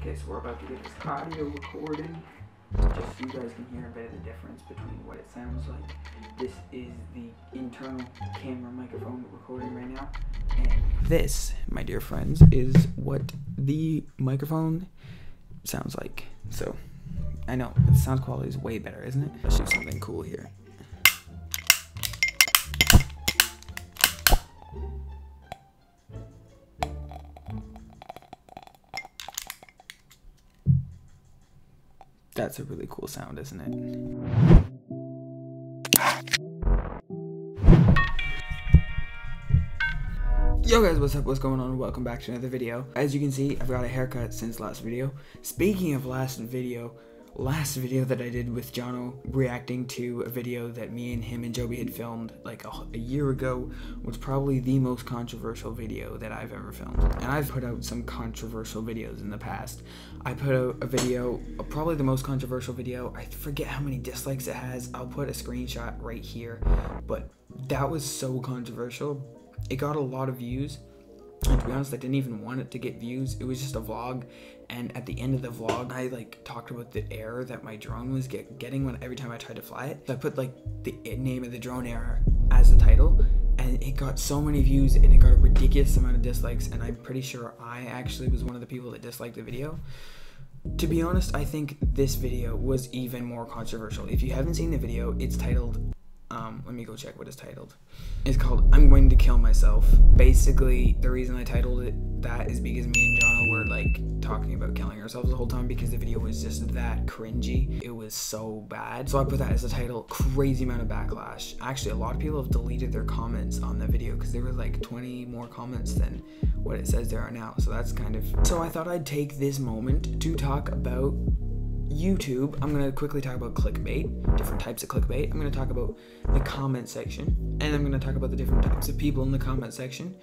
Okay, so we're about to get this audio recording, just so you guys can hear a bit of the difference between what it sounds like. This is the internal camera microphone recording right now, and this, my dear friends, is what the microphone sounds like. So, I know, the sound quality is way better, isn't it? Let's do something cool here. That's a really cool sound, isn't it? Yo guys, what's up, what's going on? Welcome back to another video. As you can see, I've got a haircut since last video. Speaking of last video that I did with Jono reacting to a video that me and him and Joby had filmed like a year ago was probably the most controversial video that I've ever filmed. And I've put out some controversial videos in the past. I put out a video, probably the most controversial video. I forget how many dislikes it has. I'll put a screenshot right here. But that was so controversial. It got a lot of views. And to be honest, I didn't even want it to get views. It was just a vlog, and at the end of the vlog, I like talked about the error that my drone was getting every time I tried to fly it. So I put like the name of the drone error as the title, and it got so many views, and it got a ridiculous amount of dislikes, and I'm pretty sure I actually was one of the people that disliked the video. To be honest, I think this video was even more controversial. If you haven't seen the video, it's titled, let me go check what it's titled. It's called I'm Going to Kill Myself. Basically, the reason I titled it that is because me and Jono were like talking about killing ourselves the whole time because the video was just that cringy. It was so bad. So I put that as the title. Crazy amount of backlash. Actually, a lot of people have deleted their comments on the video because there were like 20 more comments than what it says there are now. So that's kind of... So I thought I'd take this moment to talk about YouTube. I'm going to quickly talk about clickbait, different types of clickbait. I'm going to talk about the comment section, and I'm going to talk about the different types of people in the comment section.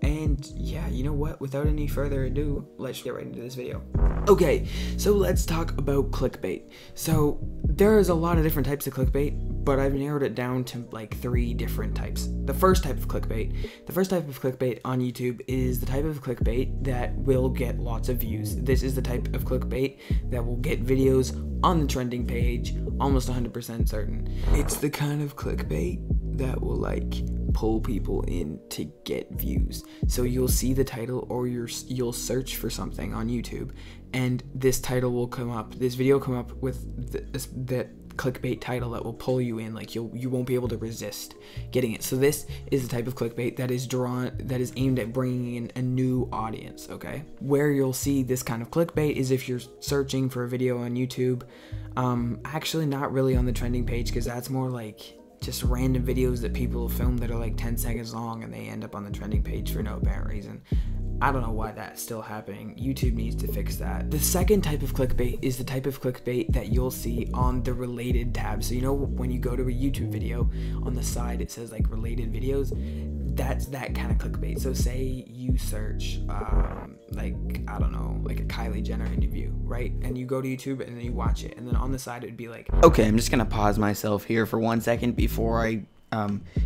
And yeah, you know what? Without any further ado, let's get right into this video. Okay, so let's talk about clickbait. So there's a lot of different types of clickbait, but I've narrowed it down to like 3 different types. The first type of clickbait on YouTube is the type of clickbait that will get lots of views. This is the type of clickbait that will get videos on the trending page, almost 100% certain. It's the kind of clickbait that will like pull people in to get views. So you'll see the title, or you'll search for something on YouTube, and this title will come up, this video come up with the clickbait title that will pull you in. Like you won't be able to resist getting it. So this is the type of clickbait that is aimed at bringing in a new audience. Okay, where you'll see this kind of clickbait is if you're searching for a video on YouTube, actually not really on the trending page, because that's more like just random videos that people film that are like 10 seconds long and they end up on the trending page for no apparent reason. I don't know why that's still happening. YouTube needs to fix that. The second type of clickbait is the type of clickbait that you'll see on the related tab. So you know when you go to a YouTube video, on the side it says like related videos? That's that kind of clickbait. So say you search like, I don't know, like a Kylie Jenner interview, right? And you go to YouTube and then you watch it, and then on the side it would be like... Okay, I'm just gonna pause myself here for 1 second before I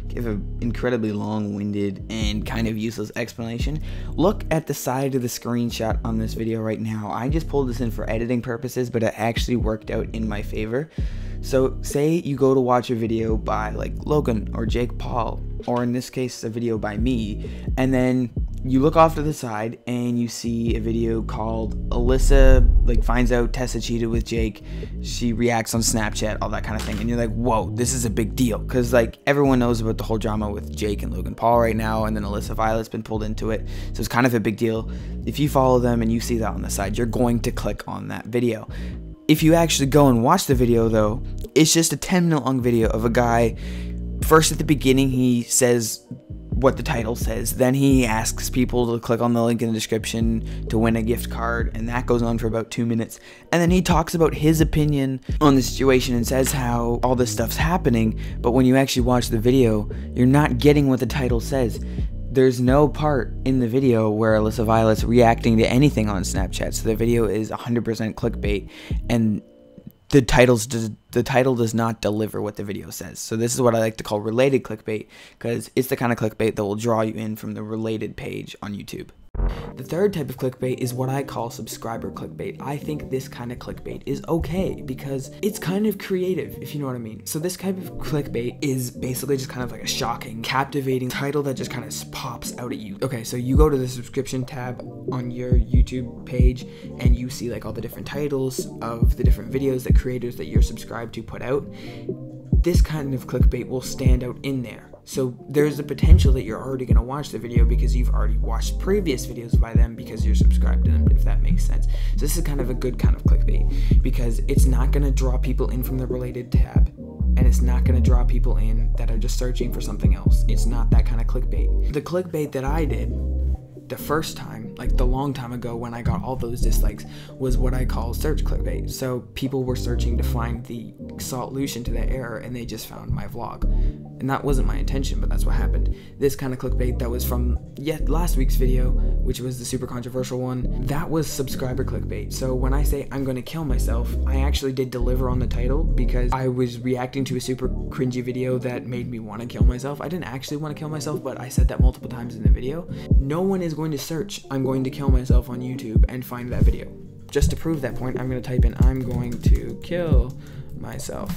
give an incredibly long-winded and kind of useless explanation. Look at the side of the screenshot on this video right now. I just pulled this in for editing purposes, but it actually worked out in my favor. So say you go to watch a video by like Logan or Jake Paul, or in this case a video by me, and then you look off to the side and you see a video called Alyssa like finds out Tessa cheated with Jake, she reacts on Snapchat, all that kind of thing, and you're like, whoa, this is a big deal, because like everyone knows about the whole drama with Jake and Logan Paul right now, and then Alyssa Violet's been pulled into it, so it's kind of a big deal. If you follow them and you see that on the side, you're going to click on that video. If you actually go and watch the video though, it's just a 10-minute long video of a guy. First at the beginning he says what the title says, then he asks people to click on the link in the description to win a gift card, and that goes on for about 2 minutes, and then he talks about his opinion on the situation and says how all this stuff's happening. But when you actually watch the video, you're not getting what the title says. There's no part in the video where Alyssa Violet's reacting to anything on Snapchat, so the video is 100% clickbait, and the title does not deliver what the video says. So this is what I like to call related clickbait, because it's the kind of clickbait that will draw you in from the related page on YouTube. The third type of clickbait is what I call subscriber clickbait. I think this kind of clickbait is okay because it's kind of creative, if you know what I mean. So this type of clickbait is basically just kind of like a shocking, captivating title that just kind of pops out at you. Okay, so you go to the subscription tab on your YouTube page and you see like all the different titles of the different videos that creators that you're subscribed to put out. This kind of clickbait will stand out in there. So there's the potential that you're already going to watch the video because you've already watched previous videos by them because you're subscribed to them, if that makes sense. So this is kind of a good kind of clickbait because it's not going to draw people in from the related tab and it's not going to draw people in that are just searching for something else. It's not that kind of clickbait. The clickbait that I did the first time, like the long time ago when I got all those dislikes, was what I call search clickbait. So people were searching to find the solution to the error and they just found my vlog. And that wasn't my intention, but that's what happened. This kind of clickbait that was from last week's video, which was the super controversial one, that was subscriber clickbait. So when I say I'm gonna kill myself, I actually did deliver on the title because I was reacting to a super cringy video that made me want to kill myself. I didn't actually want to kill myself, but I said that multiple times in the video. No one is going to search I'm going to kill myself on YouTube and find that video. Just to prove that point, I'm going to type in I'm going to kill myself.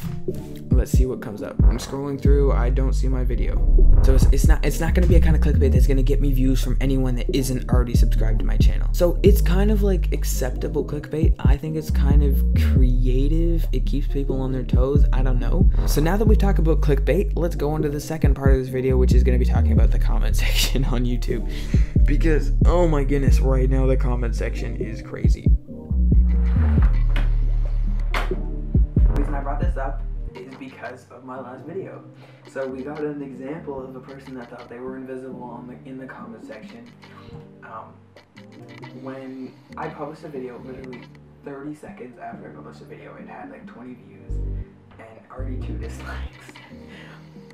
Let's see what comes up. I'm scrolling through, I don't see my video. So it's not going to be a kind of clickbait that's going to get me views from anyone that isn't already subscribed to my channel. So it's kind of like acceptable clickbait. I think it's kind of creative. It keeps people on their toes. I don't know. So now that we've talked about clickbait, let's go on to the second part of this video, which is going to be talking about the comment section on YouTube. Because, oh my goodness, right now the comment section is crazy. The reason I brought this up is because of my last video. So we got an example of a person that thought they were invisible in the comment section. When I published a video, literally 30 seconds after I published a video, it had like 20 views and already 2 dislikes.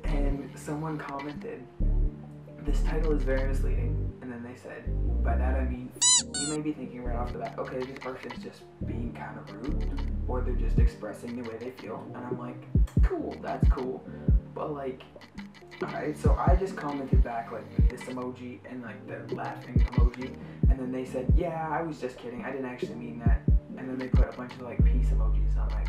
And someone commented, "This title is very misleading," and then they said, "By that I mean," you may be thinking right off the bat, okay, this person's just being kind of rude, or they're just expressing the way they feel, and I'm like, cool, that's cool, but like, alright, so I just commented back like this emoji and like the laughing emoji, and then they said, yeah, I was just kidding, I didn't actually mean that, and then they put a bunch of like peace emojis. I'm like,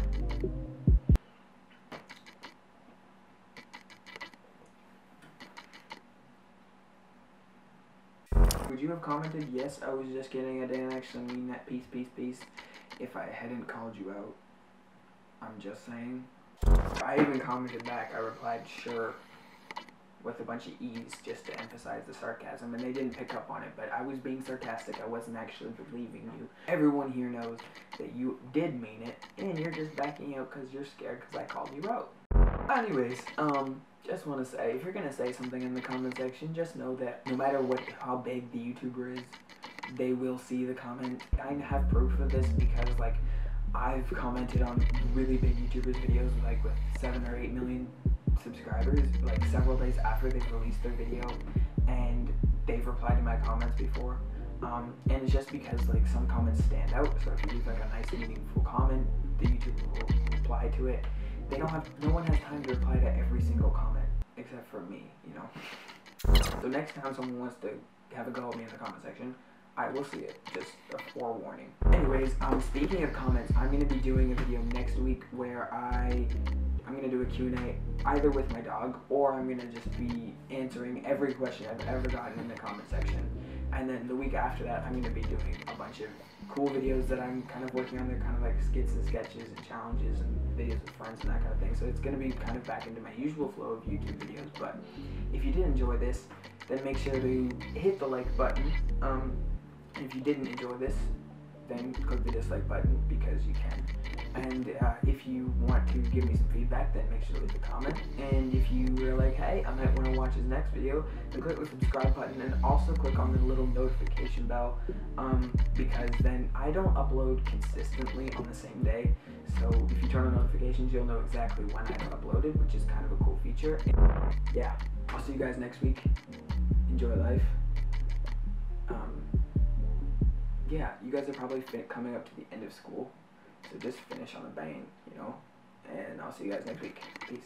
would you have commented, yes, I was just kidding, I didn't actually mean that, peace, peace, peace, if I hadn't called you out? I'm just saying. I even commented back, I replied, sure, with a bunch of E's just to emphasize the sarcasm, and they didn't pick up on it, but I was being sarcastic, I wasn't actually believing you. Everyone here knows that you did mean it, and you're just backing out because you're scared because I called you out. Anyways, just want to say, if you're going to say something in the comment section, just know that no matter how big the YouTuber is, they will see the comment. I have proof of this because, like, I've commented on really big YouTubers' videos, like, with 7 or 8 million subscribers, like, several days after they've released their video, and they've replied to my comments before. And it's just because, like, some comments stand out, so if you leave, like, a nice, meaningful comment, the YouTuber will reply to it. No one has time to reply to every single comment, except for me, you know. So next time someone wants to have a go at me in the comment section, I will see it, just a forewarning. Anyways, speaking of comments, I'm going to be doing a video next week where I'm going to do a Q&A either with my dog, or I'm going to just be answering every question I've ever gotten in the comment section. And then the week after that, I'm going to be doing a bunch of cool videos that I'm kind of working on. They're kind of like skits and sketches and challenges and videos with friends and that kind of thing. So it's going to be kind of back into my usual flow of YouTube videos. But if you did enjoy this, then make sure to hit the like button. If you didn't enjoy this, then click the dislike button because you can. And if you want to give me some feedback, then make sure to leave a comment. And if you were like, hey, I might want to watch his next video, then click the subscribe button and also click on the little notification bell, because then I don't upload consistently on the same day. So if you turn on notifications, you'll know exactly when I've uploaded, which is kind of a cool feature. And yeah, I'll see you guys next week. Enjoy life. Yeah, you guys are probably coming up to the end of school, so just finish on a bang, you know, and I'll see you guys next week. Peace.